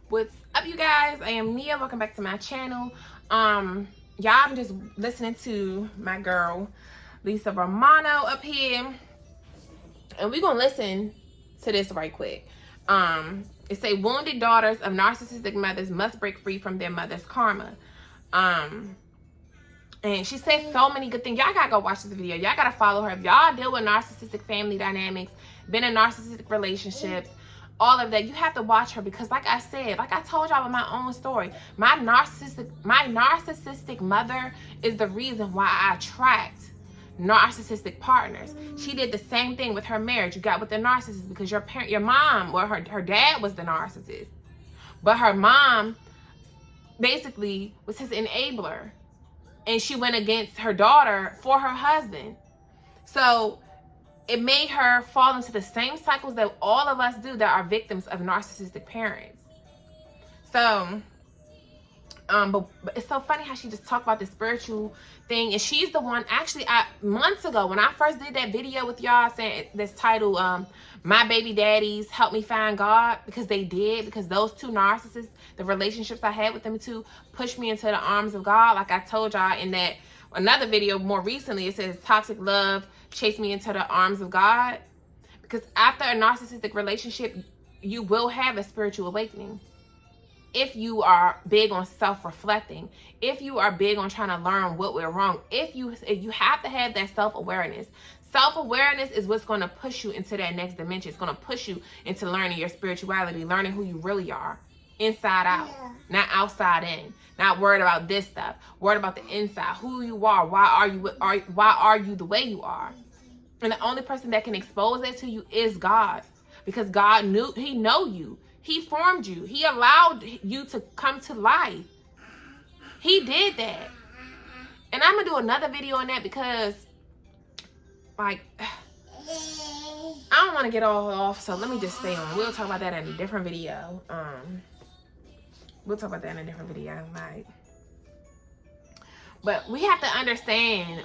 What's up, you guys? I am Nia. Welcome back to my channel. Y'all, I'm just listening to my girl Lisa Romano up here, and we're gonna listen to this right quick. It say wounded daughters of narcissistic mothers must break free from their mother's karma. And she said so many good things. Y'all gotta go watch this video. Y'all gotta follow her. If y'all deal with narcissistic family dynamics, been in narcissistic relationships, all of that, you have to watch her, because like I said, like I told y'all in my own story, my narcissistic mother is the reason why I attract narcissistic partners. She did the same thing with her marriage. You got with the narcissist because your mom, or her dad was the narcissist, but her mom basically was his enabler, and she went against her daughter for her husband. So it made her fall into the same cycles that all of us do that are victims of narcissistic parents. So, but it's so funny how she just talked about the spiritual thing. And she's the one, actually, months ago, when I first did that video with y'all saying this title, My Baby Daddies Help Me Find God, because they did, because those two narcissists, the relationships I had with them two, pushed me into the arms of God. Like I told y'all in that another video more recently, it says toxic love chase me into the arms of God. Because after a narcissistic relationship, you will have a spiritual awakening. If you are big on self-reflecting, if you are big on trying to learn what we're wrong, if you have to have that self-awareness. Self-awareness is what's going to push you into that next dimension. It's going to push you into learning your spirituality, learning who you really are, inside out, not outside in. Not worried about this stuff, worried about the inside, who you are, why are you the way you are. And the only person that can expose that to you is God, because God He know you. He formed you. He allowed you to come to life. He did that. And I'm going to do another video on that, because, like, I don't want to get all off, so let me just stay on. We'll talk about that in a different video. We'll talk about that in a different video, like. But we have to understand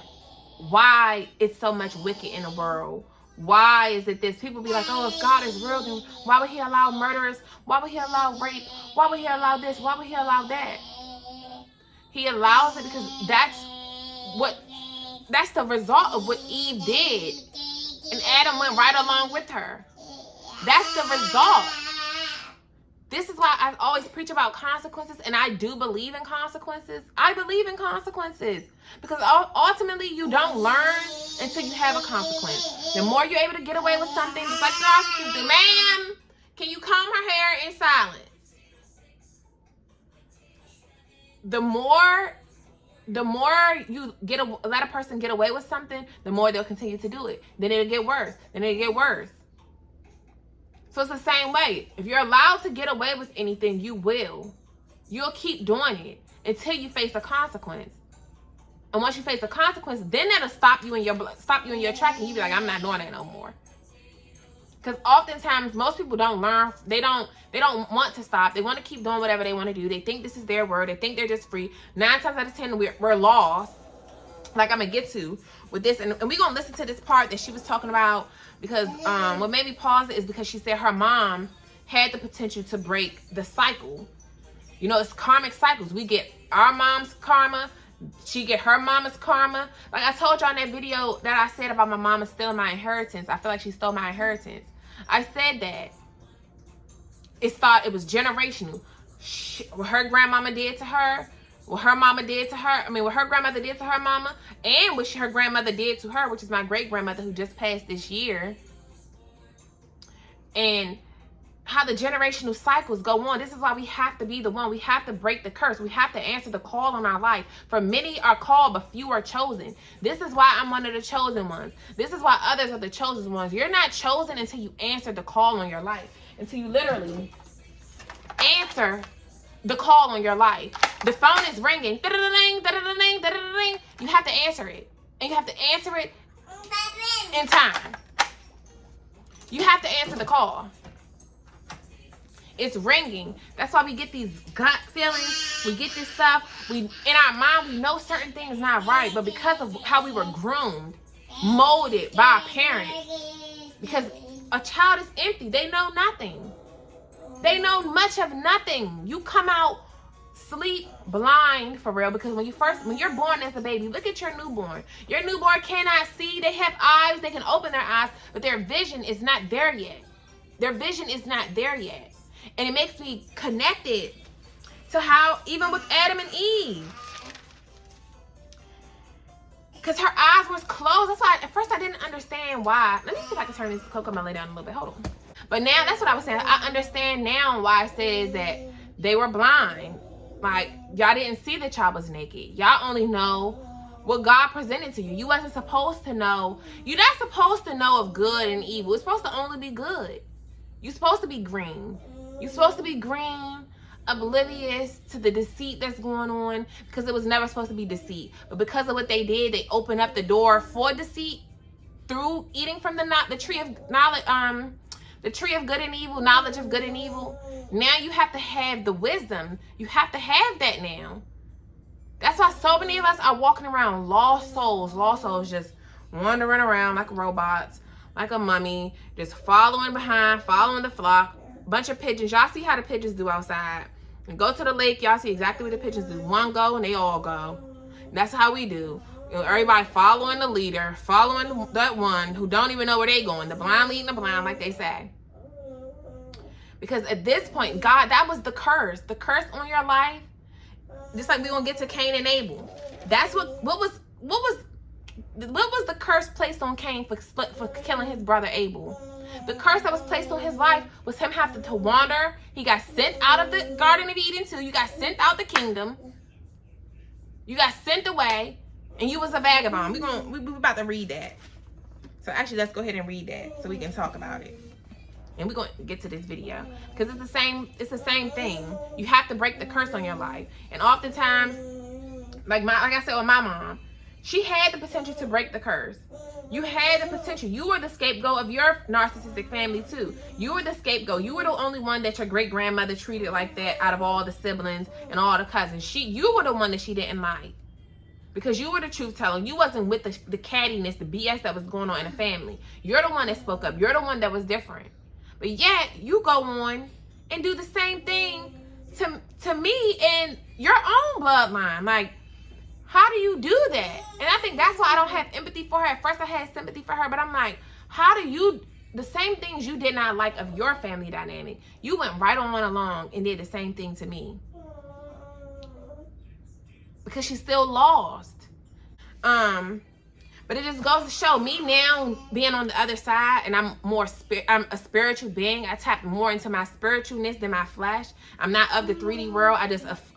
why it's so much wicked in the world. Why is it this? People be like, oh, if God is real, then why would he allow murderers? Why would he allow rape? Why would he allow this? Why would he allow that? He allows it because that's the result of what Eve did. And Adam went right along with her. That's the result. This is why I always preach about consequences, and I do believe in consequences. I believe in consequences, because ultimately you don't learn until you have a consequence. The more you're able to get away with something, just like the narcissist do, ma'am, can you comb her hair in silence? The more you let a person get away with something, the more they'll continue to do it. Then it'll get worse. Then it'll get worse. So it's the same way. If you're allowed to get away with anything, you will. You'll keep doing it until you face a consequence. And once you face a consequence, then that'll stop you in your track, and you be like, I'm not doing that no more. Because oftentimes most people don't learn. They don't want to stop. They want to keep doing whatever they want to do. They think this is their word. They think they're just free. 9 times out of 10, we're lost. Like I'm gonna get to with this, and we're gonna listen to this part that she was talking about, because what made me pause it is because she said her mom had the potential to break the cycle. You know, it's karmic cycles. We get our mom's karma, she get her mama's karma. Like I told y'all in that video that I said about my mama stealing my inheritance. I feel like she stole my inheritance. I said that it was generational. What her grandmama did to her, what her mama did to her, what her grandmother did to her mama, and what her grandmother did to her, which is my great-grandmother who just passed this year. And how the generational cycles go on. This is why we have to be the one. We have to break the curse. We have to answer the call on our life. For many are called, but few are chosen. This is why I'm one of the chosen ones. This is why others are the chosen ones. You're not chosen until you answer the call on your life. Until you literally answer the call on your life. The phone is ringing. Da-da-da-ding, da-da-da-ding, da-da-da-ding. You have to answer it. And you have to answer it in time. You have to answer the call. It's ringing. That's why we get these gut feelings. We get this stuff. In our mind, we know certain things not right, but because of how we were groomed, molded by our parents, because a child is empty. They know nothing. They know much of nothing. You come out sleep blind for real, because when you're born as a baby, look at your newborn. Your newborn cannot see. They have eyes. They can open their eyes, but their vision is not there yet. Their vision is not there yet. And it makes me connected to how, even with Adam and Eve, because her eyes was closed. That's why at first I didn't understand why. Let me see if I can turn this coconut down a little bit. Hold on. But now, that's what I was saying. I understand now why it says that they were blind. Like, y'all didn't see that y'all was naked. Y'all only know what God presented to you. You wasn't supposed to know. You're not supposed to know of good and evil. It's supposed to only be good. You're supposed to be green. You're supposed to be green, oblivious to the deceit that's going on, because it was never supposed to be deceit. But because of what they did, they opened up the door for deceit through eating from the tree of knowledge, the tree of good and evil, knowledge of good and evil. Now you have to have the wisdom. You have to have that now. That's why so many of us are walking around lost souls, just wandering around like robots, like a mummy, just following behind, following the flock. Bunch of pigeons. Y'all see how the pigeons do outside. And go to the lake, y'all see exactly what the pigeons do. One go and they all go. That's how we do. You know, everybody following the leader, following that one who don't even know where they going. The blind leading the blind, like they say. Because at this point, God, that was the curse. The curse on your life. Just like we gonna get to Cain and Abel. That's what was the curse placed on Cain for killing his brother Abel? The curse that was placed on his life was him having to wander. He got sent out of the Garden of Eden too. You got sent out the kingdom. You got sent away, and you was a vagabond. We about to read that. So actually, let's go ahead and read that so we can talk about it. And we're going to get to this video because it's the same thing. You have to break the curse on your life. And oftentimes, like I said with my mom, she had the potential to break the curse. You had the potential. You were the scapegoat of your narcissistic family too. You were the scapegoat. You were the only one that your great-grandmother treated like that out of all the siblings and all the cousins. You were the one that she didn't like. Because you were the truth teller. You wasn't with the cattiness, the BS that was going on in the family. You're the one that spoke up. You're the one that was different. But yet, you go on and do the same thing to me in your own bloodline. Like, how do you do that? And I think that's why I don't have empathy for her. At first I had sympathy for her, but I'm like, how do you, the same things you did not like of your family dynamic, you went right on along and did the same thing to me. Because she's still lost. But it just goes to show me now being on the other side, and I'm a spiritual being. I tap more into my spiritualness than my flesh. I'm not of the 3D world.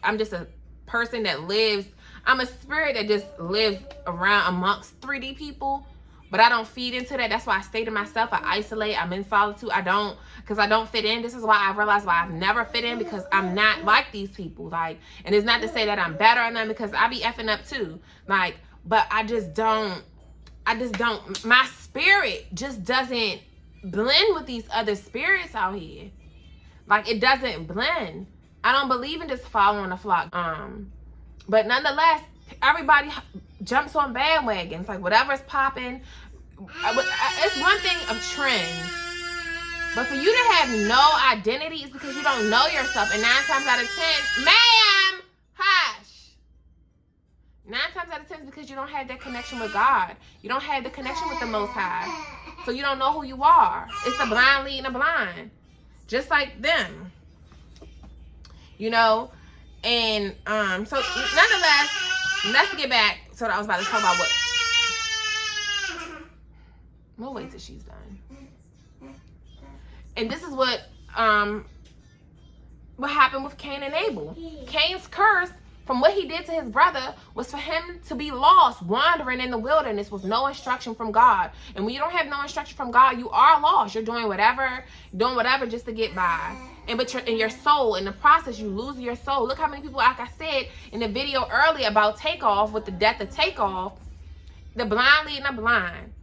I'm just a person that lives. I'm a spirit that just lives around amongst 3D people, but I don't feed into that. That's why I stay to myself. I isolate. I'm in solitude. Because I don't fit in. This is why I realized why I've never fit in, because I'm not like these people. Like, and it's not to say that I'm better or nothing, because I be effing up too. Like, but I just don't, my spirit just doesn't blend with these other spirits out here. Like, it doesn't blend. I don't believe in just following the flock. But nonetheless, everybody jumps on bandwagons. Like, whatever's popping. It's one thing of trends. But for you to have no identity is because you don't know yourself. And 9 times out of 10, ma'am, hush. 9 times out of 10 is because you don't have that connection with God. You don't have the connection with the Most High. So you don't know who you are. It's the blind leading the blind. Just like them. You know? And so nonetheless, let's get back. So I was about to talk about we'll wait till she's done. And this is what happened with Cain and Abel. Cain's curse from what he did to his brother was for him to be lost, wandering in the wilderness with no instruction from God. And when you don't have no instruction from God, you are lost. You're doing whatever just to get by. But you're in your soul, in the process, you lose your soul. Look how many people, like I said in the video earlier about Takeoff, with the death of Takeoff, the blind leading the blind,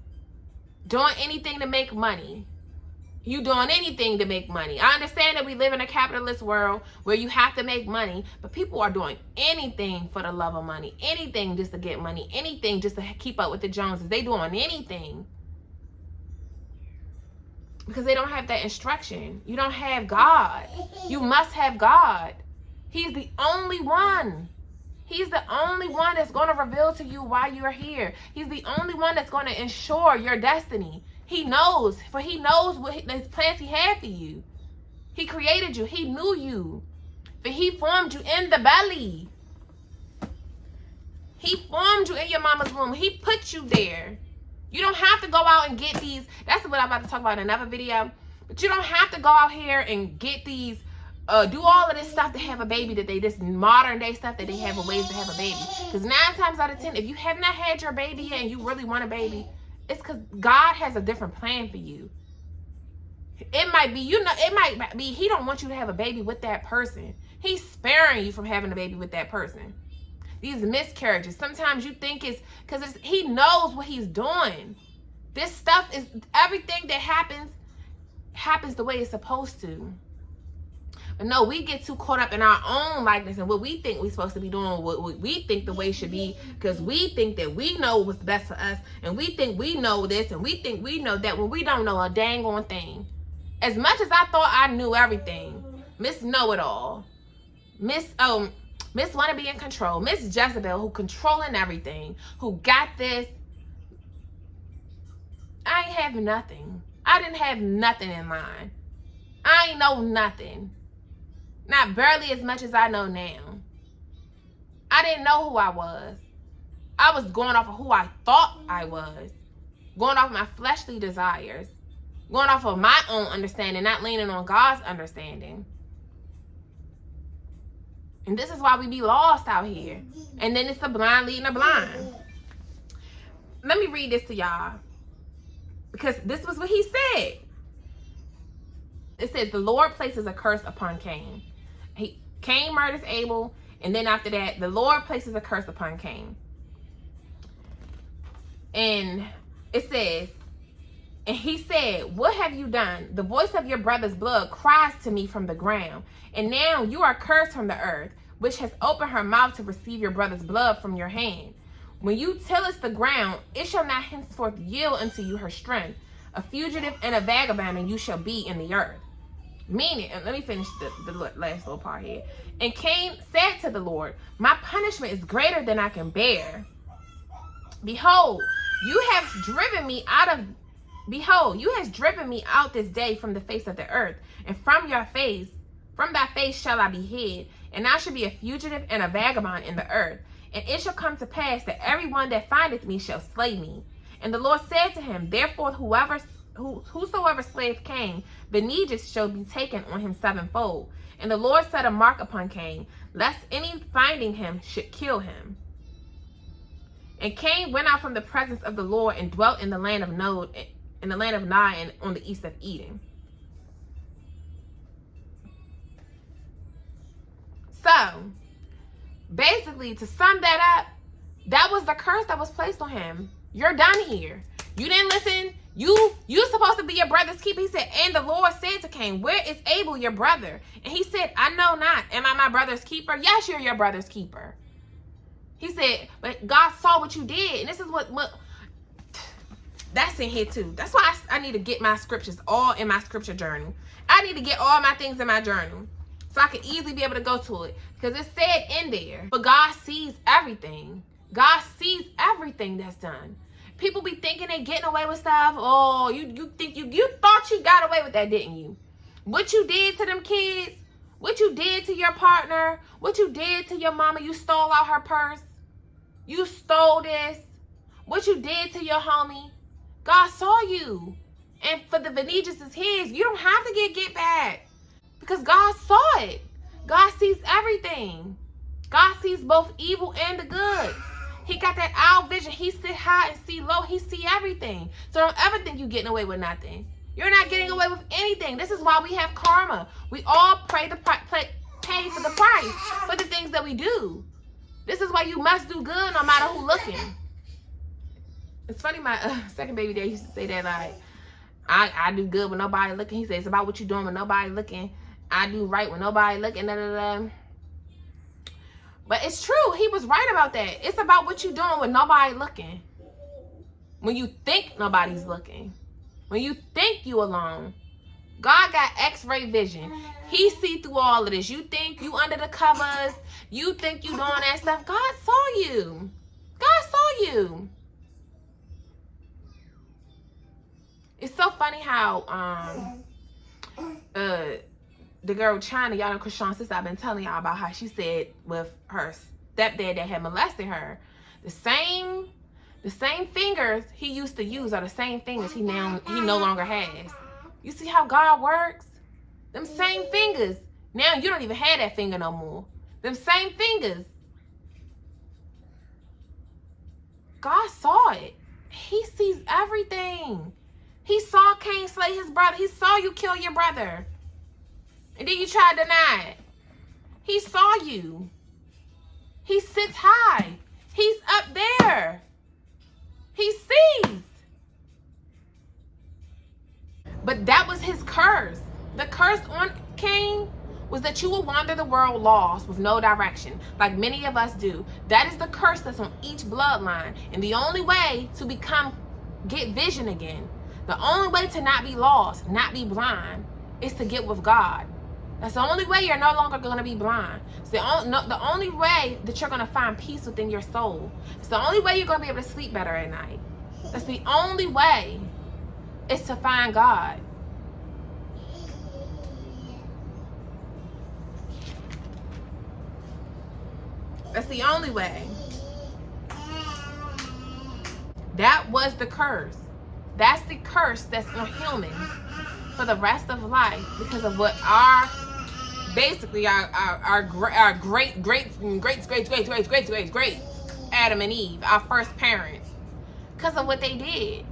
doing anything to make money. You doing anything to make money. I understand that we live in a capitalist world where you have to make money, but people are doing anything for the love of money, anything just to get money, anything just to keep up with the Joneses. They doing anything. because they don't have that instruction. You don't have God. You must have God. He's the only one. He's the only one that's going to reveal to you why you're here. He's the only one that's going to ensure your destiny. He knows, for he knows what his plans he had for you. He created you. He knew you. For he formed you in the belly. He formed you in your mama's womb. He put you there. You don't have to go out and get these. That's what I'm about to talk about in another video. But you don't have to go out here and get these, do all of this stuff to have a baby, this modern day stuff that they have ways to have a baby. Because 9 times out of 10, if you have not had your baby yet and you really want a baby, it's because God has a different plan for you. It might be, he don't want you to have a baby with that person. He's sparing you from having a baby with that person. These miscarriages, sometimes you think it's because he knows what he's doing. This stuff is, everything that happens the way it's supposed to. But no, we get too caught up in our own likeness and what we think we're supposed to be doing, what we think the way should be, because we think that we know what's best for us, and we think we know this, and we think we know that, when we don't know a dang on thing. As much as I thought I knew everything, Miss Know-It-All, Miss Wanna Be in Control, Miss Jezebel, who controlling everything, who got this, I ain't have nothing. I didn't have nothing in mind. I ain't know nothing. Not barely as much as I know now. I didn't know who I was. I was going off of who I thought I was. Going off my fleshly desires. Going off of my own understanding, not leaning on God's understanding. And this is why we be lost out here. And then it's the blind leading the blind. Let me read this to y'all, because this was what he said. It says, the Lord places a curse upon Cain. Cain murders Abel, and then after that, the Lord places a curse upon Cain. And it says, and he said, what have you done? The voice of your brother's blood cries to me from the ground. And now you are cursed from the earth, which has opened her mouth to receive your brother's blood from your hand. When you tillest the ground, it shall not henceforth yield unto you her strength. A fugitive and a vagabond, and you shall be in the earth. Meaning, and let me finish the last little part here. And Cain said to the Lord, my punishment is greater than I can bear. Behold, you have driven me out this day from the face of the earth, and from thy face shall I be hid, and I shall be a fugitive and a vagabond in the earth. And it shall come to pass that everyone that findeth me shall slay me. And the Lord said to him, therefore whosoever slayeth Cain, vengeance shall be taken on him sevenfold. And the Lord set a mark upon Cain, lest any finding him should kill him. And Cain went out from the presence of the Lord and dwelt in the land of Nod, in the land of Nod, and on the east of Eden. So, basically, to sum that up, that was the curse that was placed on him. You're done here. You didn't listen. You're supposed to be your brother's keeper. He said, and the Lord said to Cain, where is Abel, your brother? And he said, I know not. Am I my brother's keeper? Yes, you're your brother's keeper. He said, but God saw what you did. And this is what that's in here too. That's why I need to get my scriptures all in my scripture journal. I need to get all my things in my journal, so I can easily be able to go to it. Because it said in there, but God sees everything. God sees everything that's done. People be thinking they getting away with stuff. Oh, you think you thought you got away with that, didn't you? What you did to them kids, what you did to your partner, what you did to your mama, you stole out her purse. You stole this. What you did to your homie, God saw you. And for the vengeance is his. You don't have to get back, because God saw it. God sees everything. God sees both evil and the good. He got that owl vision. He sit high and see low. He see everything. So don't ever think you're getting away with nothing. You're not getting away with anything. This is why we have karma. We all pay for the price for the things that we do. This is why you must do good no matter who looking. It's funny, my second baby daddy used to say that, like, I do good when nobody looking. He says it's about what you doing when nobody looking. I do right when nobody looking. Da, da, da. But it's true. He was right about that. It's about what you doing when nobody looking. When you think nobody's looking. When you think you alone, God got x-ray vision. He see through all of this. You think you under the covers. You think you doing that stuff. God saw you. God saw you. It's so funny how the girl China, y'all know Krishan's sister, I've been telling y'all about how she said with her stepdad that had molested her, the same fingers he used to use are the same fingers he no longer has. You see how God works? Them same fingers. Now you don't even have that finger no more. Them same fingers. God saw it. He sees everything. He saw Cain slay his brother. He saw you kill your brother. And then you try to deny it. He saw you. He sits high. He's up there. He sees. But that was his curse. The curse on Cain was that you will wander the world lost with no direction, like many of us do. That is the curse that's on each bloodline. And the only way to get vision again, the only way to not be lost, not be blind, is to get with God. That's the only way you're no longer going to be blind. It's the only way that you're going to find peace within your soul. It's the only way you're going to be able to sleep better at night. That's the only way, is to find God. That's the only way. That was the curse. That's the curse that's on humans for the rest of life because of what our great Adam and Eve, our first parents, because of what they did.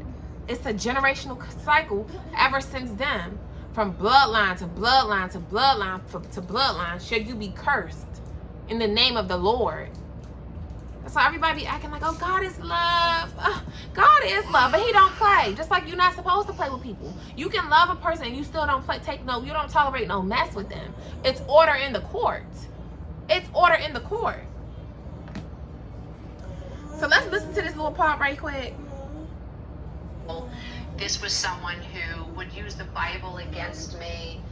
It's a generational cycle ever since then, from bloodline to bloodline to bloodline to bloodline. Shall you be cursed in the name of the Lord? That's why everybody be acting like, oh, God is love. God is love, but he don't play. Just like you're not supposed to play with people. You can love a person and you still don't you don't tolerate no mess with them. It's order in the court. It's order in the court. So let's listen to this little part right quick. This was someone who would use the Bible against me,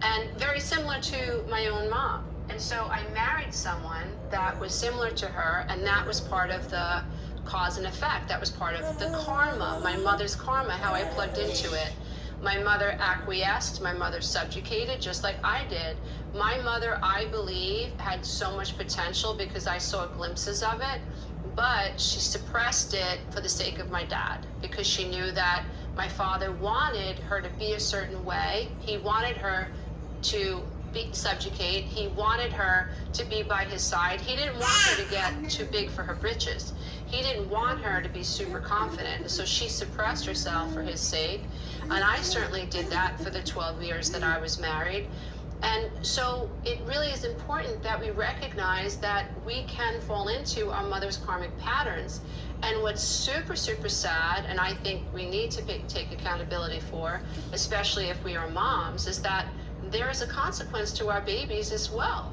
and very similar to my own mom. And so I married someone that was similar to her, and that was part of the cause and effect. That was part of the karma, my mother's karma, how I plugged into it. My mother acquiesced, my mother subjugated, just like I did. My mother, I believe, had so much potential because I saw glimpses of it, but she suppressed it for the sake of my dad, because she knew that my father wanted her to be a certain way. He wanted her to subjugate. He wanted her to be by his side. He didn't want her to get too big for her britches. He didn't want her to be super confident. And so she suppressed herself for his sake. And I certainly did that for the 12 years that I was married. And so it really is important that we recognize that we can fall into our mother's karmic patterns. And what's super, super sad, and I think we need to take accountability for, especially if we are moms, is that there is a consequence to our babies as well.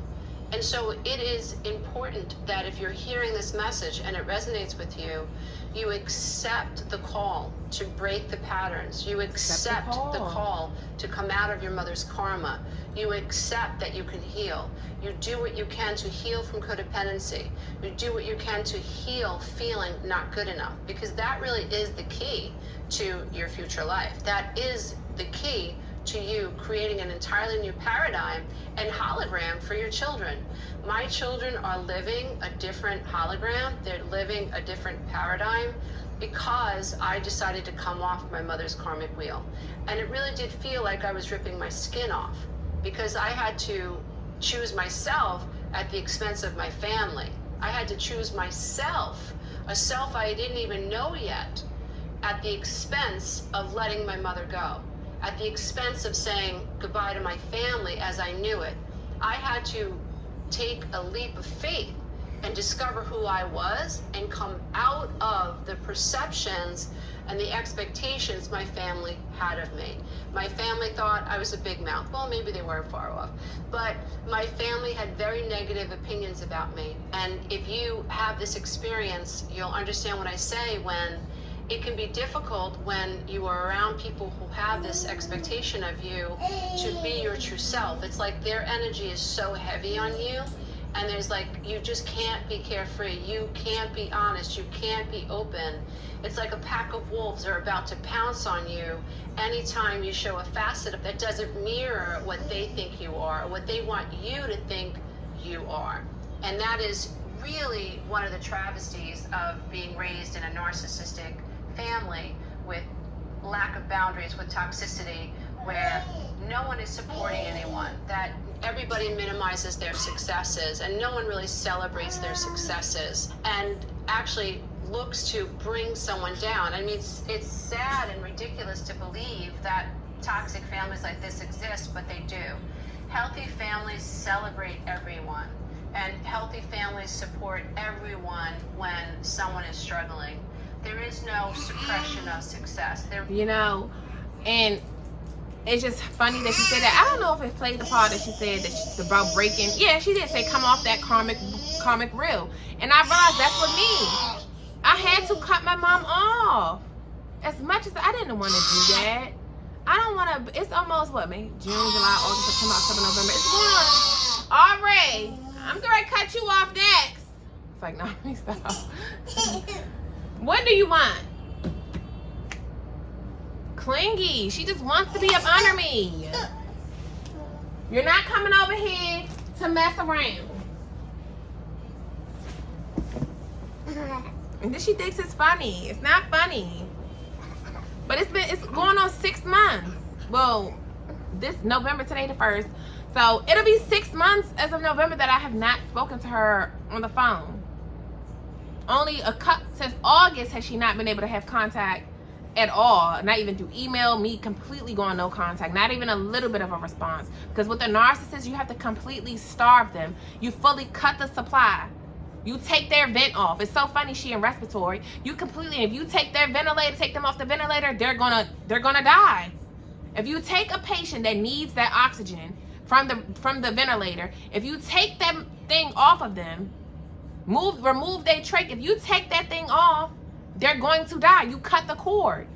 And so it is important that if you're hearing this message and it resonates with you, you accept the call to break the patterns. You accept the call to come out of your mother's karma. You accept that you can heal. You do what you can to heal from codependency. You do what you can to heal feeling not good enough, because that really is the key to your future life. That is the key to you creating an entirely new paradigm and hologram for your children. My children are living a different hologram. They're living a different paradigm because I decided to come off my mother's karmic wheel. And it really did feel like I was ripping my skin off, because I had to choose myself at the expense of my family. I had to choose myself, a self I didn't even know yet, at the expense of letting my mother go, at the expense of saying goodbye to my family as I knew it. I had to take a leap of faith and discover who I was and come out of the perceptions and the expectations my family had of me. My family thought I was a big mouth. Well, maybe they were far off. But my family had very negative opinions about me. And if you have this experience, you'll understand what I say when it can be difficult when you are around people who have this expectation of you to be your true self. It's like their energy is so heavy on you, and there's like, you just can't be carefree, you can't be honest, you can't be open. It's like a pack of wolves are about to pounce on you anytime you show a facet that doesn't mirror what they think you are, or what they want you to think you are. And that is really one of the travesties of being raised in a narcissistic family with lack of boundaries, with toxicity, where no one is supporting anyone, that everybody minimizes their successes and no one really celebrates their successes, and actually looks to bring someone down. I mean, it's sad and ridiculous to believe that toxic families like this exist, but they do. Healthy families celebrate everyone, and healthy families support everyone when someone is struggling. There is no suppression of success. You know, and it's just funny that she said that. I don't know if it played the part that she said that she's about breaking. Yeah, she did say come off that karmic reel. And I realized that's what me. I had to cut my mom off. As much as I didn't want to do that. I don't want to. It's almost what, May, June, July, August, September, October, November. It's going on. Already. I'm going to cut you off next. It's like, no, let me stop. What do you want? Clingy. She just wants to be up under me. You're not coming over here to mess around. And then she thinks it's funny. It's not funny. But it's going on 6 months. Well, this November, today the 1st. So it'll be 6 months as of November that I have not spoken to her on the phone. Only since August has she not been able to have contact at all. Not even through email, me completely going no contact. Not even a little bit of a response. Because with a narcissist, you have to completely starve them. You fully cut the supply. You take their vent off. It's so funny, she in respiratory. You completely, if you take their ventilator, take them off the ventilator, they're gonna die. If you take a patient that needs that oxygen from the ventilator, if you take that thing off of them, remove their trach, if you take that thing off, they're going to die. You cut the cord.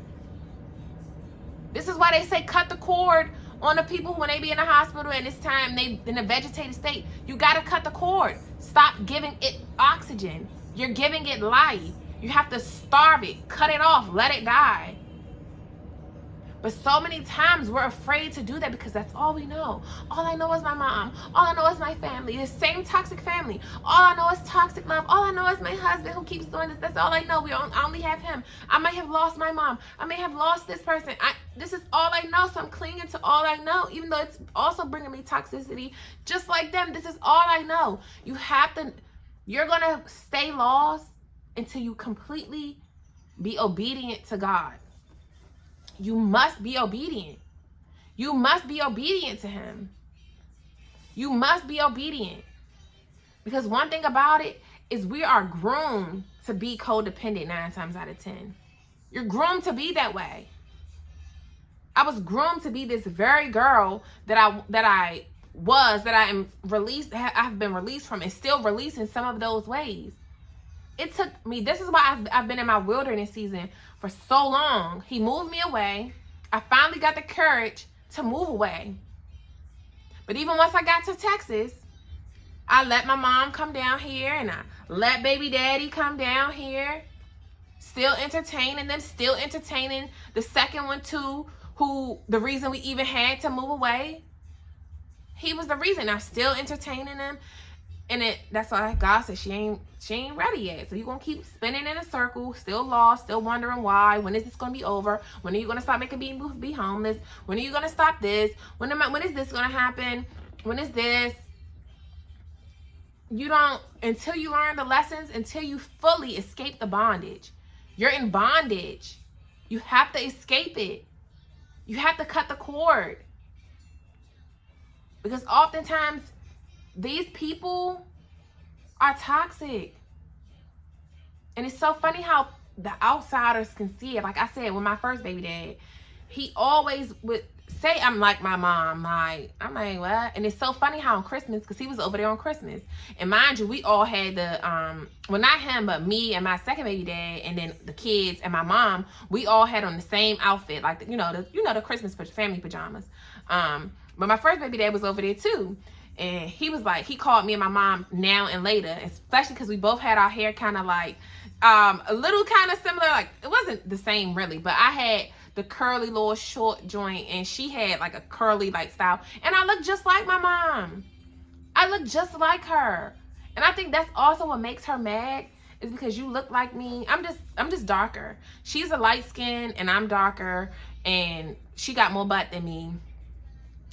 This is why they say cut the cord on the people when they be in the hospital and it's time they in a vegetative state. You gotta cut the cord. Stop giving it oxygen. You're giving it life. You have to starve it, cut it off, let it die. But so many times we're afraid to do that because that's all we know. All I know is my mom. All I know is my family. The same toxic family. All I know is toxic love. All I know is my husband who keeps doing this. That's all I know. I only have him. I may have lost my mom. I may have lost this person. This is all I know, so I'm clinging to all I know, even though it's also bringing me toxicity. Just like them, this is all I know. You're going to stay lost until you completely be obedient to God. You must be obedient. You must be obedient to him. You must be obedient. Because one thing about it is we are groomed to be codependent 9 times out of 10. You're groomed to be that way. I was groomed to be this very girl that I am released, I've been released from, and still released in some of those ways. It took me, this is why I've been in my wilderness season for so long. He moved me away. I finally got the courage to move away. But even once I got to Texas, I let my mom come down here and I let baby daddy come down here. Still entertaining them, still entertaining the second one too, who the reason we even had to move away. He was the reason. I'm still entertaining them. And that's why God said she ain't ready yet. So you're going to keep spinning in a circle, still lost, still wondering why. When is this going to be over? When are you going to stop making me be homeless? When are you going to stop this? When is this going to happen? When is this? You don't, until you learn the lessons, until you fully escape the bondage. You're in bondage. You have to escape it. You have to cut the cord. Because oftentimes, these people are toxic. And it's so funny how the outsiders can see it. Like I said, with my first baby dad, he always would say I'm like my mom, I'm like, what? And it's so funny how on Christmas, because he was over there on Christmas, and mind you, we all had the well, not him, but me and my second baby dad, and then the kids and my mom, we all had on the same outfit, like the Christmas family pajamas. But my first baby dad was over there too, and he was like, he called me and my mom now and later, especially because we both had our hair kind of like a little kind of similar, like it wasn't the same really, but I had the curly little short joint and she had like a curly like style, and I look just like my mom. I look just like her, and I think that's also what makes her mad, is because you look like me. I'm just darker. She's a light skin and I'm darker, and she got more butt than me.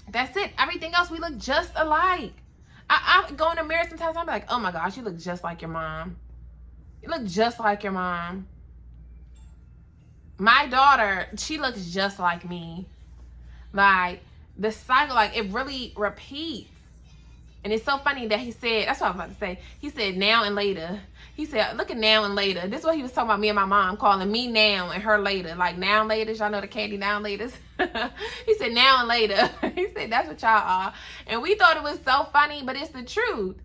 That's it. Everything else, we look just alike. I go in the mirror sometimes, I'm like, oh my gosh, you look just like your mom. You look just like your mom. My daughter, she looks just like me. Like, the cycle, like, it really repeats. And it's so funny that he said, that's what I was about to say. He said now and later. He said, look at now and later. This is what he was talking about me and my mom, calling me now and her later. Like, now and laters. Y'all know the candy now and laters? He said now and later. He said, that's what y'all are. And we thought it was so funny, but it's the truth.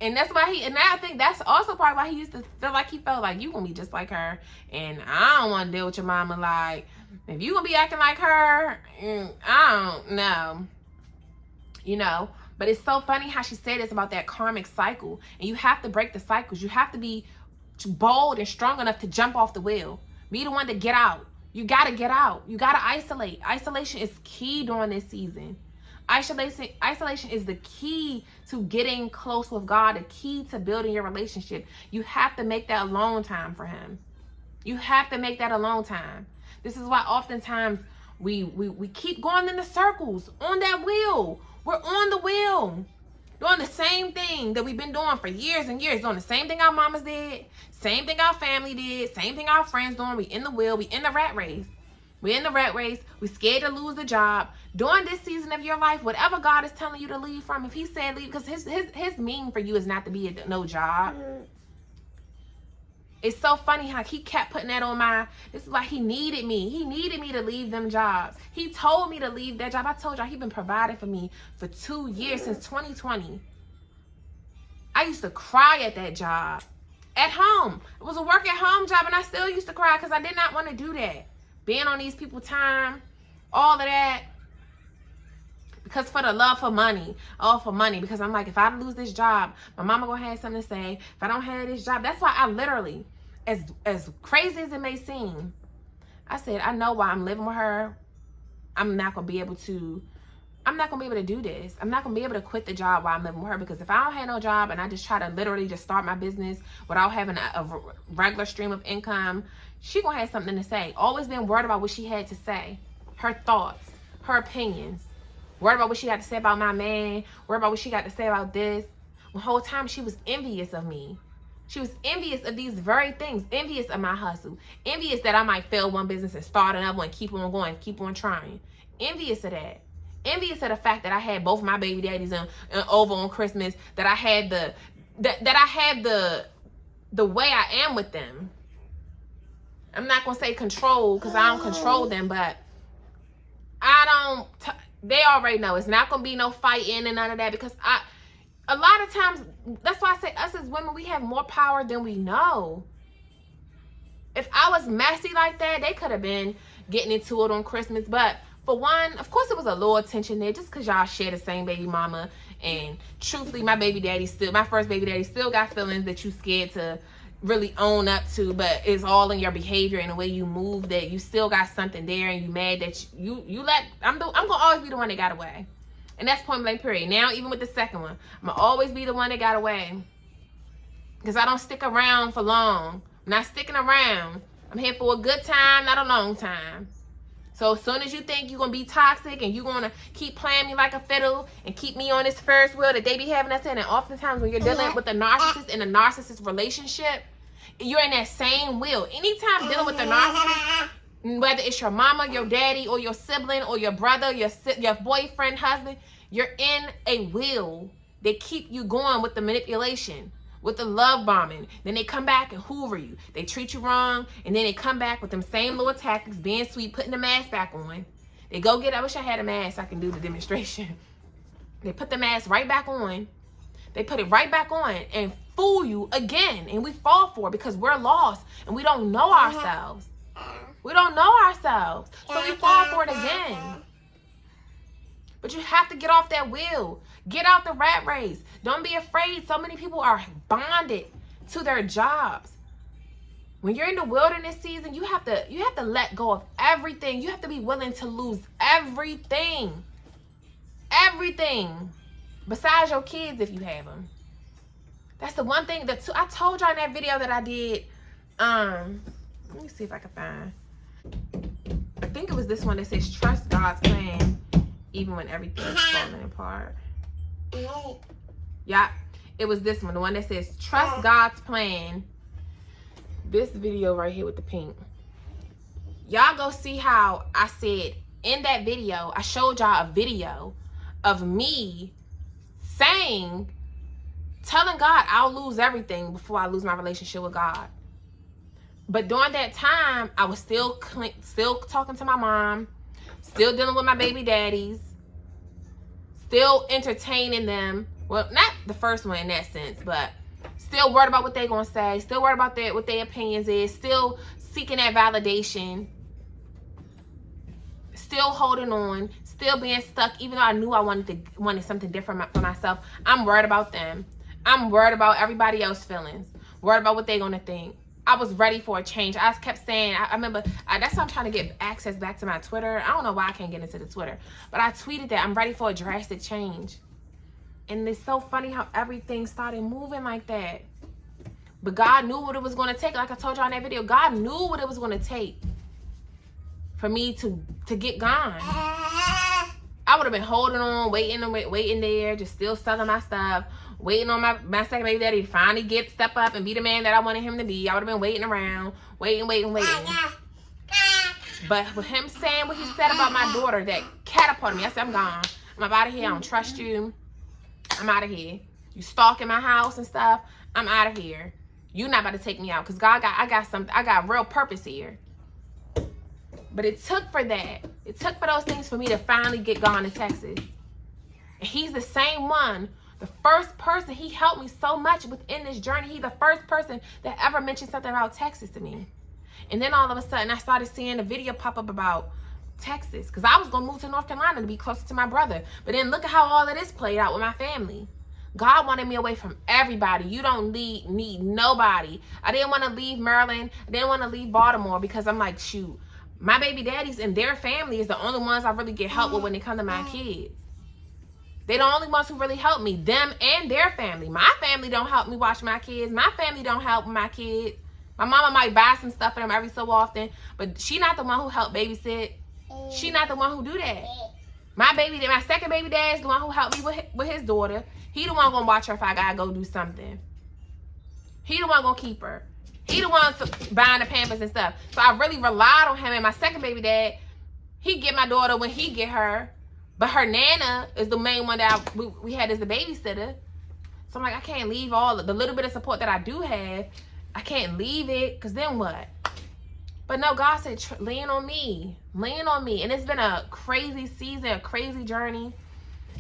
And that's why and I think that's also probably why he used to feel like he felt like, you gonna be just like her, and I don't want to deal with your mama. Like, if you gonna be acting like her, I don't know. But it's so funny how she said this about that karmic cycle, and you have to break the cycles. You have to be bold and strong enough to jump off the wheel. Be the one to get out. You gotta get out. You gotta isolate. Isolation is key during this season. Isolation is the key to getting close with God, the key to building your relationship. You have to make that alone time for him. You have to make that alone time. This is why oftentimes we keep going in the circles on that wheel. We're on the wheel, doing the same thing that we've been doing for years and years, doing the same thing our mamas did, same thing our family did, same thing our friends doing. We in the wheel, we in the rat race. We're in the rat race. We're scared to lose the job. During this season of your life, whatever God is telling you to leave from, if he said leave, because his meaning for you is not to be at no job. It's so funny how he kept putting that on this is why he needed me. He needed me to leave them jobs. He told me to leave that job. I told y'all, he been providing for me for 2 years, since 2020. I used to cry at that job. At home. It was a work at home job, and I still used to cry because I did not want to do that. Being on these people's time, all of that. Because for the love for money, all for money. Because I'm like, if I lose this job, my mama gonna have something to say. If I don't have this job, that's why I literally, as crazy as it may seem, I said, I know why I'm living with her. I'm not gonna be able to do this. I'm not gonna be able to quit the job while I'm living with her, because if I don't have no job and I just try to literally just start my business without having a regular stream of income, she gonna have something to say. Always been worried about what she had to say, her thoughts, her opinions. Worried about what she had to say about my man. Worried about what she got to say about this. The whole time she was envious of me. She was envious of these very things. Envious of my hustle. Envious that I might fail one business and start another one, keep on going, keep on trying. Envious of that. Envious of the fact that I had both my baby daddies over on Christmas. That I had the way I am with them. I'm not gonna say control, because I don't control them, but they already know it's not gonna be no fighting and none of that, because a lot of times, that's why I say us as women, we have more power than we know. If I was messy like that, they could have been getting into it on Christmas. But for one, of course, it was a little tension there, just because y'all share the same baby mama. And truthfully, my first baby daddy still got feelings that you scared to really own up to, but it's all in your behavior and the way you move, that you still got something there, and you mad that I'm gonna always be the one that got away. And that's point blank period. Now, even with the second one, I'm gonna always be the one that got away, because I don't stick around for long. I'm not sticking around. I'm here for a good time, not a long time. So as soon as you think you're gonna be toxic and you're gonna keep playing me like a fiddle and keep me on this Ferris wheel that they be having us in, and oftentimes when you're dealing with a narcissist in a narcissist relationship, you're in that same wheel. Anytime dealing with a narcissist, whether it's your mama, your daddy, or your sibling, or your brother, your boyfriend, husband, you're in a wheel. They keep you going with the manipulation, with the love bombing. Then they come back and hoover you. They treat you wrong, and then they come back with them same little tactics, being sweet, putting the mask back on. They go get, I wish I had a mask so I can do the demonstration. They put the mask right back on. They put it right back on and fool you again. And we fall for it because we're lost and we don't know ourselves. We don't know ourselves. So we fall for it again. But you have to get off that wheel. Get out the rat race. Don't be afraid. So many people are bonded to their jobs. When you're in the wilderness season, you have to let go of everything. You have to be willing to lose everything. Everything. Besides your kids if you have them. That's the one thing that I told y'all in that video that I did. Let me see if I can find. I think it was this one that says trust God's plan even when everything's falling apart. Yeah, it was this one, the one that says trust God's plan. This video right here with the pink. Y'all go see how I said in that video, I showed y'all a video of me saying, telling God I'll lose everything before I lose my relationship with God. But during that time, I was still talking to my mom, still dealing with my baby daddies, still entertaining them. Well, not the first one in that sense, but still worried about what they're going to say, still worried about what their opinions is, still seeking that validation, still holding on, still being stuck, even though I knew I wanted something different for myself. I'm worried about them. I'm worried about everybody else's feelings, worried about what they're going to think. I was ready for a change. I kept saying, I remember, that's why I'm trying to get access back to my Twitter. I don't know why I can't get into the Twitter, but I tweeted that I'm ready for a drastic change. And it's so funny how everything started moving like that. But God knew what it was going to take. Like I told y'all in that video, God knew what it was going to take for me to get gone. I would have been holding on, waiting there, just still selling my stuff, waiting on my second baby daddy to finally step up and be the man that I wanted him to be. I would have been waiting around, waiting. But with him saying what he said about my daughter, that catapulted me. I said, I'm gone. I'm out of here. I don't trust you. I'm out of here. You stalking my house and stuff. I'm out of here. You're not about to take me out because I got real purpose here. But it took for that. It took for those things for me to finally get gone to Texas. And he's the same one. The first person, he helped me so much within this journey. He's the first person that ever mentioned something about Texas to me. And then all of a sudden, I started seeing a video pop up about Texas. Because I was going to move to North Carolina to be closer to my brother. But then look at how all of this played out with my family. God wanted me away from everybody. You don't need nobody. I didn't want to leave Maryland. I didn't want to leave Baltimore because I'm like, shoot, my baby daddies and their family is the only ones I really get help with when it comes to my kids. They're the only ones who really help me, them and their family. My family don't help me watch my kids. My family don't help my kids. My mama might buy some stuff for them every so often, but she not the one who help babysit. She not the one who do that. My second baby dad is the one who helped me with his daughter. He the one gonna watch her if I gotta go do something. He the one gonna keep her. He the one buying the Pampers and stuff. So I really relied on him. And my second baby dad, he get my daughter when he get her. But her nana is the main one that we had as the babysitter. So I'm like, I can't leave all the little bit of support that I do have. I can't leave it, because then what? But no, God said, lean on me. Lean on me. And it's been a crazy season, a crazy journey.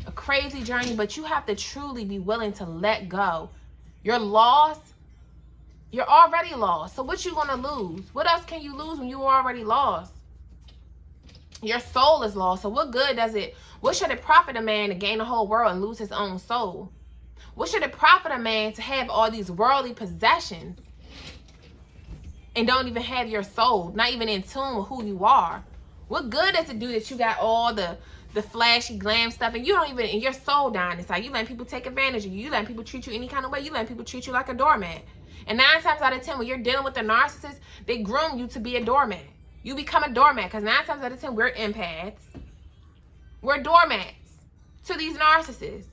But you have to truly be willing to let go. You're lost. You're already lost. So what you going to lose? What else can you lose when you're already lost? Your soul is lost. So what good does it? What should it profit a man to gain the whole world and lose his own soul? What should it profit a man to have all these worldly possessions and don't even have your soul, not even in tune with who you are? What good does it do that you got all the flashy glam stuff and you don't even, and your soul dying inside? You letting people take advantage of you. You letting people treat you any kind of way. You letting people treat you like a doormat. And 9 times out of 10, when you're dealing with a narcissist, they groom you to be a doormat. You become a doormat because 9 times out of 10, we're empaths. We're doormats to these narcissists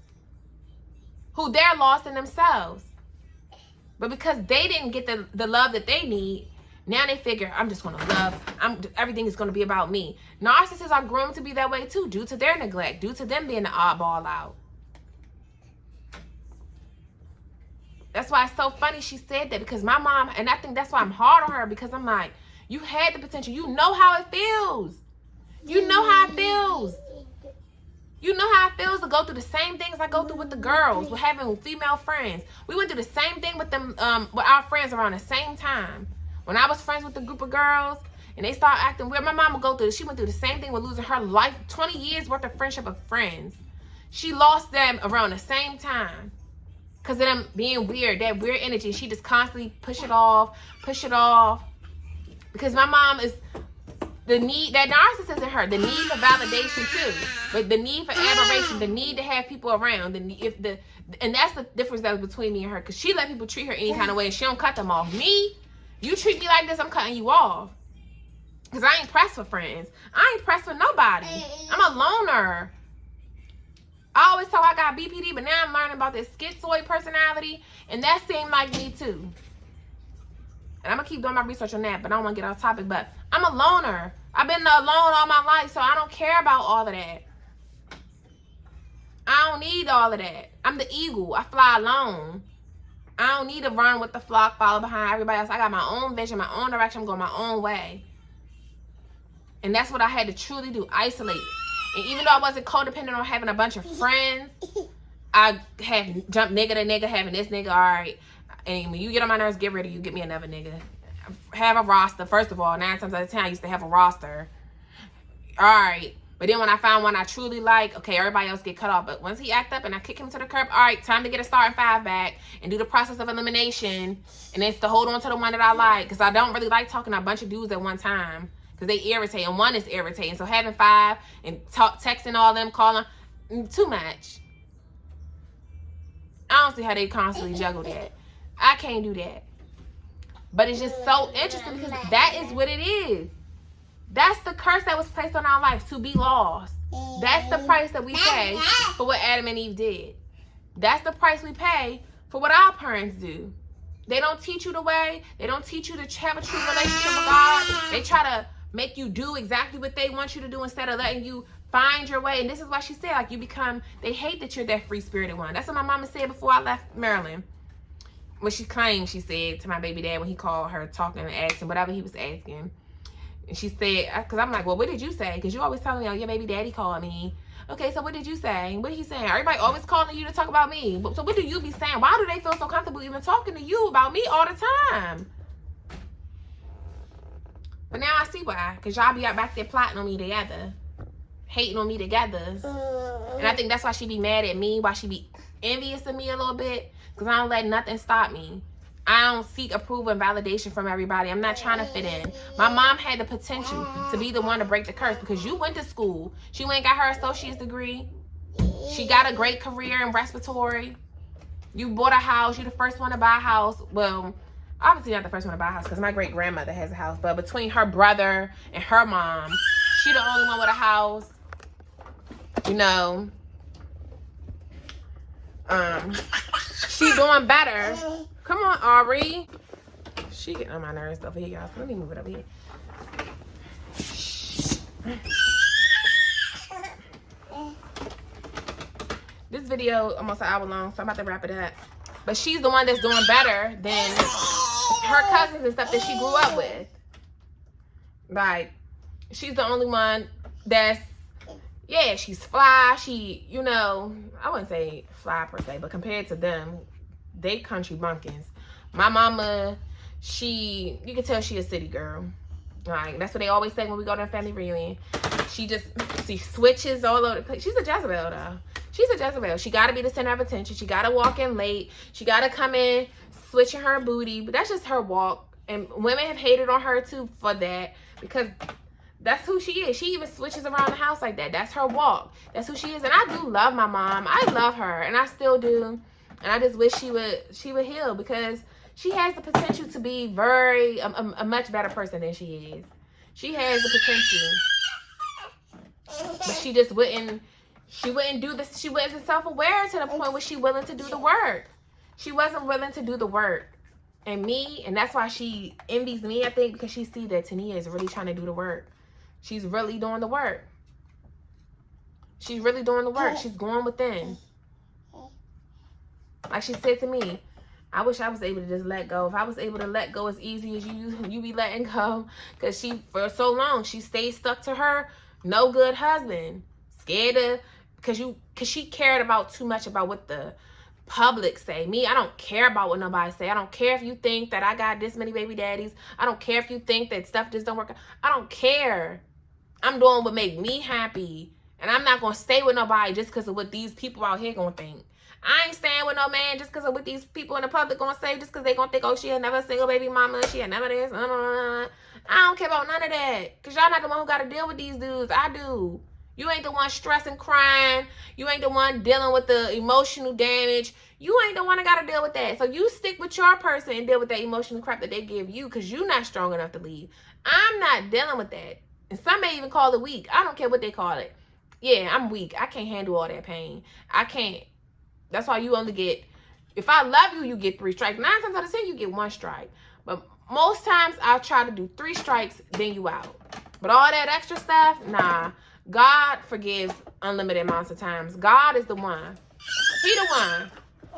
who they're lost in themselves. But because they didn't get the love that they need, now they figure, I'm just going to love. Everything is going to be about me. Narcissists are groomed to be that way too, due to their neglect, due to them being the oddball out. That's why it's so funny she said that, because my mom, and I think that's why I'm hard on her, because I'm like, you had the potential. You know how it feels. You know how it feels. You know how it feels to go through the same things I go through with the girls, with having female friends. We went through the same thing with them, with our friends around the same time. When I was friends with a group of girls and they started acting weird, my mom would go through, she went through the same thing with losing her life, 20 years worth of friendship of friends. She lost them around the same time because of them being weird, that weird energy. She just constantly push it off. Because my mom is, the need, that narcissist in her, the need for validation too, but the need for admiration, the need to have people around, and that's the difference that was between me and her, because she let people treat her any kind of way and she don't cut them off. Me, you treat me like this, I'm cutting you off, because I ain't pressed for friends. I ain't pressed for nobody. I'm a loner. I always thought I got BPD, but now I'm learning about this schizoid personality, and that seemed like me too. And I'm going to keep doing my research on that, but I don't want to get off topic. But I'm a loner. I've been alone all my life, so I don't care about all of that. I don't need all of that. I'm the eagle. I fly alone. I don't need to run with the flock, follow behind everybody else. I got my own vision, my own direction. I'm going my own way. And that's what I had to truly do, isolate. And even though I wasn't codependent on having a bunch of friends, I have jumped nigga to nigga, having this nigga, all right. And when you get on my nerves, get rid of you, get me another nigga. Have a roster. First of all, 9 times out of 10, I used to have a roster. All right. But then when I found one I truly like, okay, everybody else get cut off. But once he act up and I kick him to the curb, all right, time to get a starting 5 back and do the process of elimination. And it's to hold on to the one that I like. Because I don't really like talking to a bunch of dudes at one time. Because they irritate. And one is irritating. So having 5 and texting all them, calling, too much. I don't see how they constantly juggle that. I can't do that. But it's just so interesting because that is what it is. That's the curse that was placed on our life, to be lost. That's the price that we pay for what Adam and Eve did. That's the price we pay for what our parents do. They don't teach you the way. They don't teach you to have a true relationship with God. They try to make you do exactly what they want you to do instead of letting you find your way. And this is why she said, like, you become, they hate that you're that free-spirited one. That's what my mama said before I left Maryland. What she claimed she said to my baby dad when he called her, talking and asking whatever he was asking. And she said, because I'm like, well, what did you say? Because you always telling me, oh, your baby daddy called me. Okay, so what did you say? What did he say? Everybody always calling you to talk about me. So what do you be saying? Why do they feel so comfortable even talking to you about me all the time? But now I see why. Because y'all be out back there plotting on me together. Hating on me together. And I think that's why she be mad at me. Why she be envious of me a little bit. Because I don't let nothing stop me. I don't seek approval and validation from everybody. I'm not trying to fit in. My mom had the potential to be the one to break the curse because you went to school. She went and got her associate's degree. She got a great career in respiratory. You bought a house. You're the first one to buy a house. Well, obviously not the first one to buy a house because my great-grandmother has a house. But between her brother and her mom, she the only one with a house. You know. She doing better. Come on, Ari. She getting on my nerves over here, y'all. So let me move it over here. This video almost an hour long, so I'm about to wrap it up. But she's the one that's doing better than her cousins and stuff that she grew up with. Like, she's the only one that's, yeah, she's fly. She, you know, I wouldn't say fly per se, but compared to them, they country bumpkins. My mama, you can tell she a city girl. Like, that's what they always say when we go to a family reunion. She switches all over the place. She's a Jezebel, though. She's a Jezebel. She got to be the center of attention. She got to walk in late. She got to come in switching her booty. But that's just her walk. And women have hated on her, too, for that. Because that's who she is. She even switches around the house like that. That's her walk. That's who she is. And I do love my mom. I love her. And I still do. And I just wish she would heal because she has the potential to be a much better person than she is. She has the potential. But she just wouldn't do this. She wasn't self-aware to the point where she willing to do the work. She wasn't willing to do the work. And that's why she envies me, I think, because she sees that Tania is really trying to do the work. She's really doing the work. She's really doing the work. She's going within. Like she said to me, I wish I was able to just let go. If I was able to let go as easy as you be letting go. Because for so long, she stayed stuck to her No good husband. Scared of, because she cared about too much about what the public say. Me, I don't care about what nobody say. I don't care if you think that I got this many baby daddies. I don't care if you think that stuff just don't work. I don't care. I'm doing what make me happy. And I'm not going to stay with nobody just because of what these people out here going to think. I ain't staying with no man just because of what these people in the public going to say, just because they going to think, oh, she had never a single baby mama, she had never this. I don't care about none of that. Because y'all not the one who got to deal with these dudes. I do. You ain't the one stressing, crying. You ain't the one dealing with the emotional damage. You ain't the one that got to deal with that. So you stick with your person and deal with that emotional crap that they give you because you're not strong enough to leave. I'm not dealing with that. And some may even call it weak. I don't care what they call it. Yeah, I'm weak. I can't handle all that pain. I can't. That's why you only get, if I love you, you get 3 strikes. 9 times out of 10, you get 1 strike. But most times, I'll try to do 3 strikes, then you out. But all that extra stuff, nah. God forgives unlimited amounts of times. God is the one. He the one.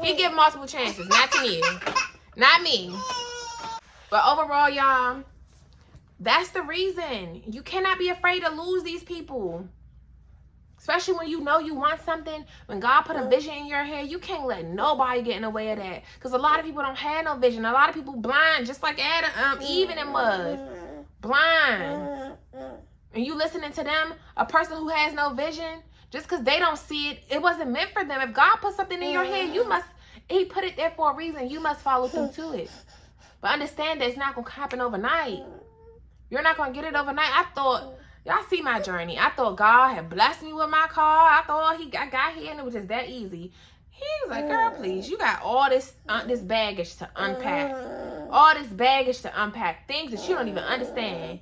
He give multiple chances, not to you. Not me. But overall, y'all, that's the reason. You cannot be afraid to lose these people. Especially when you know you want something. When God put a vision in your head, you can't let nobody get in the way of that. Because a lot of people don't have no vision. A lot of people blind, just like Adam, Eve and them was. Blind. And you listening to them, a person who has no vision, just because they don't see it, it wasn't meant for them. If God put something in your head, he put it there for a reason. You must follow through to it. But understand that it's not going to happen overnight. You're not going to get it overnight. I thought, y'all see my journey. I thought God had blessed me with my car. I thought I got here and it was just that easy. He was like, girl, please, you got all this baggage to unpack. All this baggage to unpack. Things that you don't even understand.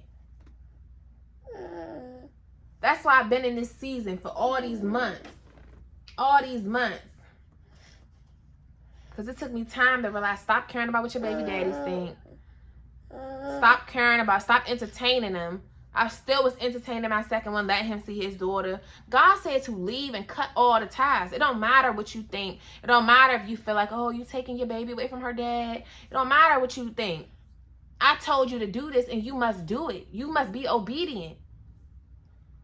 That's why I've been in this season for all these months. All these months. Because it took me time to realize, stop caring about what your baby daddies think. Stop caring about, stop entertaining them. I still was entertaining my second one, letting him see his daughter. God said to leave and cut all the ties. It don't matter what you think. It don't matter if you feel like, oh, you taking your baby away from her dad. It don't matter what you think. I told you to do this and you must do it. You must be obedient.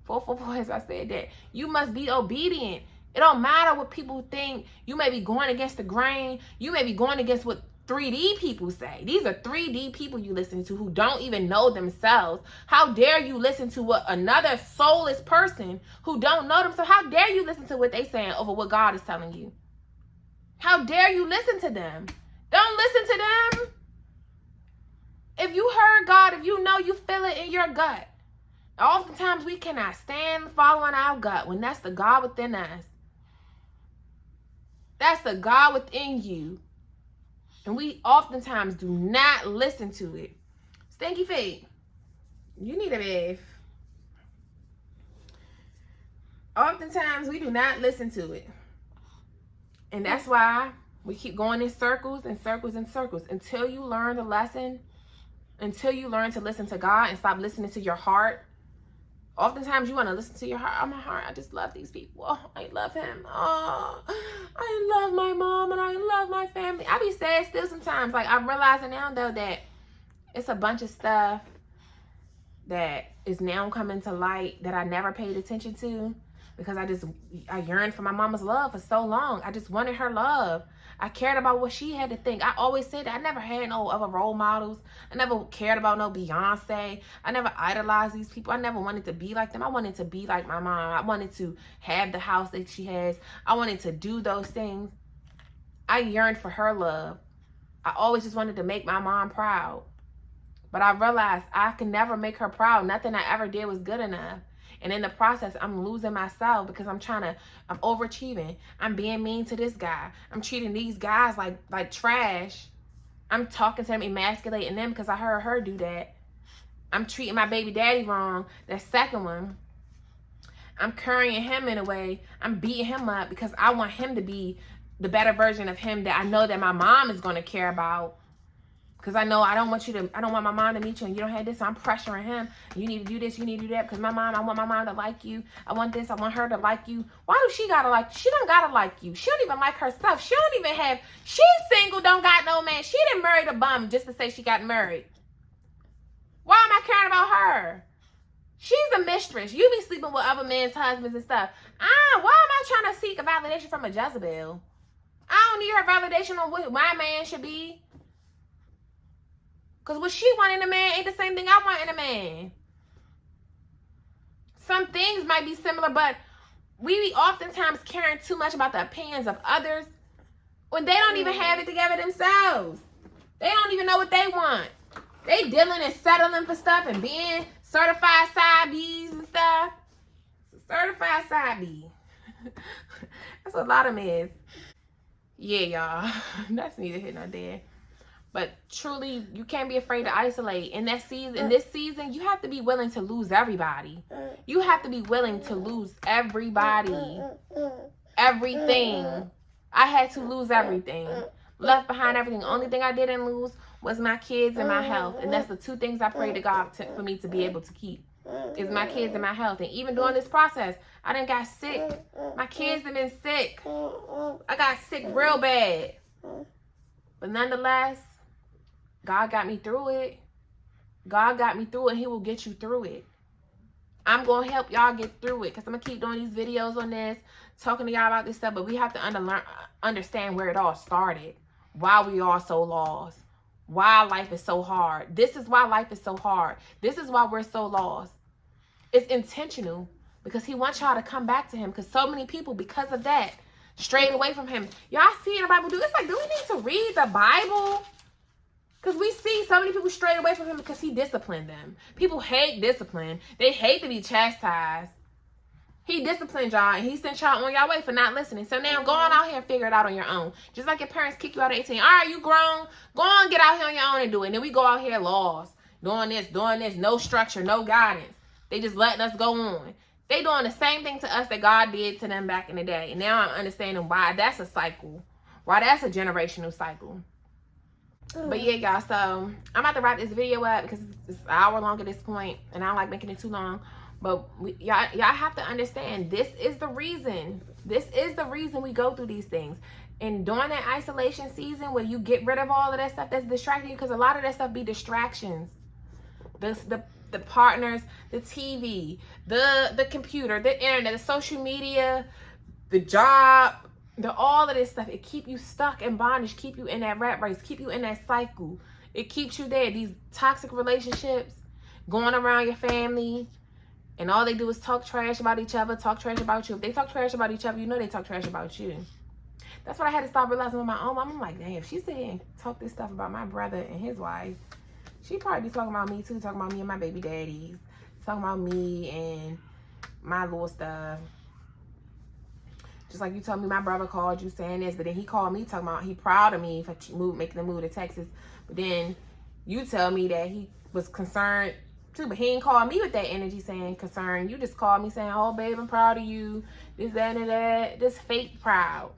444, as I said that. You must be obedient. It don't matter what people think. You may be going against the grain. You may be going against what 3D people say. These are 3D people you listen to who don't even know themselves. How dare you listen to what another soulless person who don't know themselves, how dare you listen to what they saying over what God is telling you? How dare you listen to them? Don't listen to them. If you heard God, if you know, you feel it in your gut. Oftentimes we cannot stand following our gut when that's the God within us. That's the God within you. And we oftentimes do not listen to it. Stinky feet, you need a bath. Oftentimes we do not listen to it. And that's why we keep going in circles and circles and circles until you learn the lesson, until you learn to listen to God and stop listening to your heart. Oftentimes you want to listen to your heart. Oh, my heart, I just love these people. Oh, I love him. Oh, I love my mom and I love my family. I be sad still sometimes. Like, I'm realizing now, though, that it's a bunch of stuff that is now coming to light that I never paid attention to because I yearned for my mama's love for so long. I just wanted her love. I cared about what she had to think. I always said that I never had no other role models. I never cared about no Beyonce. I never idolized these people. I never wanted to be like them. I wanted to be like my mom. I wanted to have the house that she has. I wanted to do those things. I yearned for her love. I always just wanted to make my mom proud. But I realized I could never make her proud. Nothing I ever did was good enough. And in the process, I'm losing myself because I'm overachieving. I'm being mean to this guy. I'm treating these guys like trash. I'm talking to them, emasculating them because I heard her do that. I'm treating my baby daddy wrong. That second one. I'm carrying him in a way. I'm beating him up because I want him to be the better version of him that I know that my mom is going to care about. Because I know I don't want my mom to meet you and you don't have this. So I'm pressuring him. You need to do this. You need to do that. Because I want my mom to like you. I want this. I want her to like you. Why do she got to like you? She don't got to like you. She don't even like herself. She's single, don't got no man. She didn't marry the bum just to say she got married. Why am I caring about her? She's a mistress. You be sleeping with other men's husbands and stuff. Why am I trying to seek a validation from a Jezebel? I don't need her validation on what my man should be. Because what she want in a man ain't the same thing I want in a man. Some things might be similar, but we be oftentimes caring too much about the opinions of others when they don't even have it together themselves. They don't even know what they want. They dealing and settling for stuff and being certified side B's and stuff. Certified side B. That's what a lot of them is. Yeah, y'all. That's neither here nor there. But truly, you can't be afraid to isolate. In this season, you have to be willing to lose everybody. You have to be willing to lose everybody. Everything. I had to lose everything. Left behind everything. The only thing I didn't lose was my kids and my health. And that's the two things I pray to God for me to be able to keep. Is my kids and my health. And even during this process, I done got sick. My kids have been sick. I got sick real bad. But nonetheless, God got me through it. God got me through it. He will get you through it. I'm going to help y'all get through it because I'm going to keep doing these videos on this, talking to y'all about this stuff. But we have to understand where it all started, why we are so lost, why life is so hard. This is why life is so hard. This is why we're so lost. It's intentional because he wants y'all to come back to him because so many people, because of that, strayed away from him. Y'all see in the Bible, it's like, do we need to read the Bible? Because we see so many people strayed away from him because he disciplined them. People hate discipline. They hate to be chastised. He disciplined y'all and he sent y'all on y'all way for not listening. So now go on out here and figure it out on your own. Just like your parents kick you out at 18. All right, you grown. Go on, get out here on your own and do it. And then we go out here lost. Doing this. No structure, no guidance. They just letting us go on. They doing the same thing to us that God did to them back in the day. And now I'm understanding why that's a cycle. Why that's a generational cycle. But yeah, y'all, so I'm about to wrap this video up because it's an hour long at this point, and I don't like making it too long. But y'all have to understand, this is the reason. This is the reason we go through these things. And during that isolation season where you get rid of all of that stuff that's distracting you, because a lot of that stuff be distractions. The partners, the TV, the computer, the internet, the social media, the job, all of this stuff, it keep you stuck in bondage, keep you in that rat race, keep you in that cycle. It keeps you there. These toxic relationships going around your family, and all they do is talk trash about each other, talk trash about you. If they talk trash about each other, you know they talk trash about you. That's what I had to start realizing with my own mom. I'm like, damn, if she sit here and talk this stuff about my brother and his wife, she probably be talking about me too, talking about me and my baby daddies, talking about me and my little stuff. Just like you told me my brother called you saying this, but then he called me talking about he proud of me for making the move to Texas. But then you tell me that he was concerned too, but he ain't called me with that energy saying concern. You just called me saying, oh, babe, I'm proud of you. This, that, and that. This fake proud.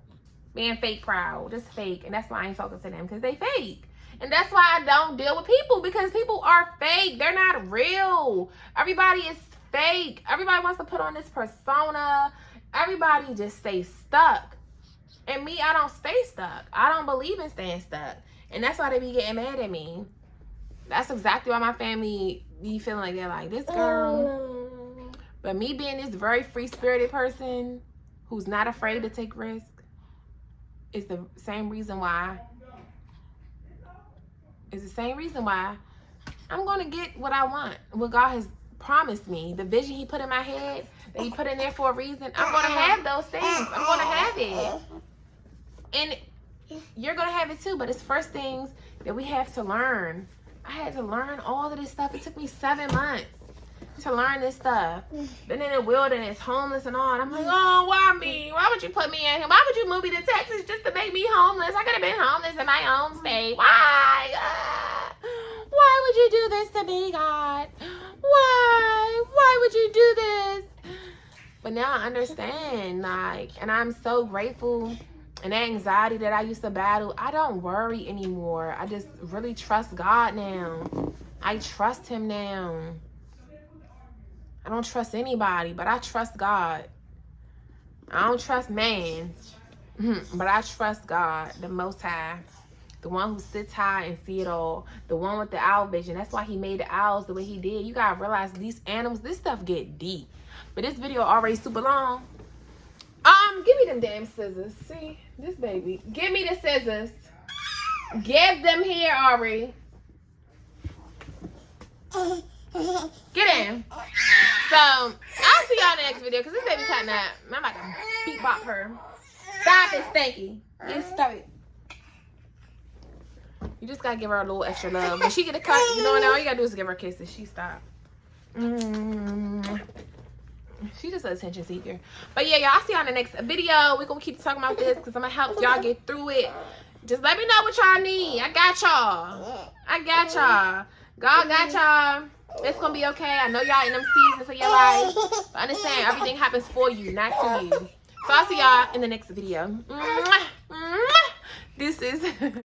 Being fake proud. This fake. And that's why I ain't talking to them, because they fake. And that's why I don't deal with people, because people are fake. They're not real. Everybody is fake. Everybody wants to put on this persona. Everybody just stays stuck. And me, I don't stay stuck. I don't believe in staying stuck. And that's why they be getting mad at me. That's exactly why my family be feeling like they're like, this girl. But me being this very free-spirited person who's not afraid to take risks is the same reason why. It's the same reason why I'm going to get what I want. What God has promised me. The vision he put in my head, that he put in there for a reason. I'm going to have those things. I'm going to have it. And you're going to have it too. But it's first things that we have to learn. I had to learn all of this stuff. It took me 7 months to learn this stuff. Been in the wilderness, homeless and all. And I'm like, oh, why me? Why would you put me in here? Why would you move me to Texas just to make me homeless? I could have been homeless in my own state. Why? Why would you do this to me, God? Why? Why would you do this? But now I understand, like, and I'm so grateful. And that anxiety that I used to battle, I don't worry anymore. I just really trust God now. I trust him now. I don't trust anybody, but I trust God. I don't trust man, but I trust God, the Most High. The one who sits high and see it all. The one with the owl vision. That's why he made the owls the way he did. You gotta realize these animals, this stuff get deep. But this video already super long. Give me them damn scissors. See, this baby. Give me the scissors. Give them here, Ari. Get in. So, I'll see y'all in the next video because this baby cutting up. I'm about to beat bop her. Stop it, Stanky. You stop it. You just gotta give her a little extra love. When she get a cut, you know what? All you gotta do is give her kisses. She stop. She's just an attention seeker. But yeah, y'all, I'll see y'all in the next video. We're gonna keep talking about this because I'm gonna help y'all get through it. Just let me know what y'all need. I got y'all. I got y'all. God got y'all. It's gonna be okay. I know y'all in them seasons of your life. But understand, everything happens for you, not to you. So I'll see y'all in the next video. This is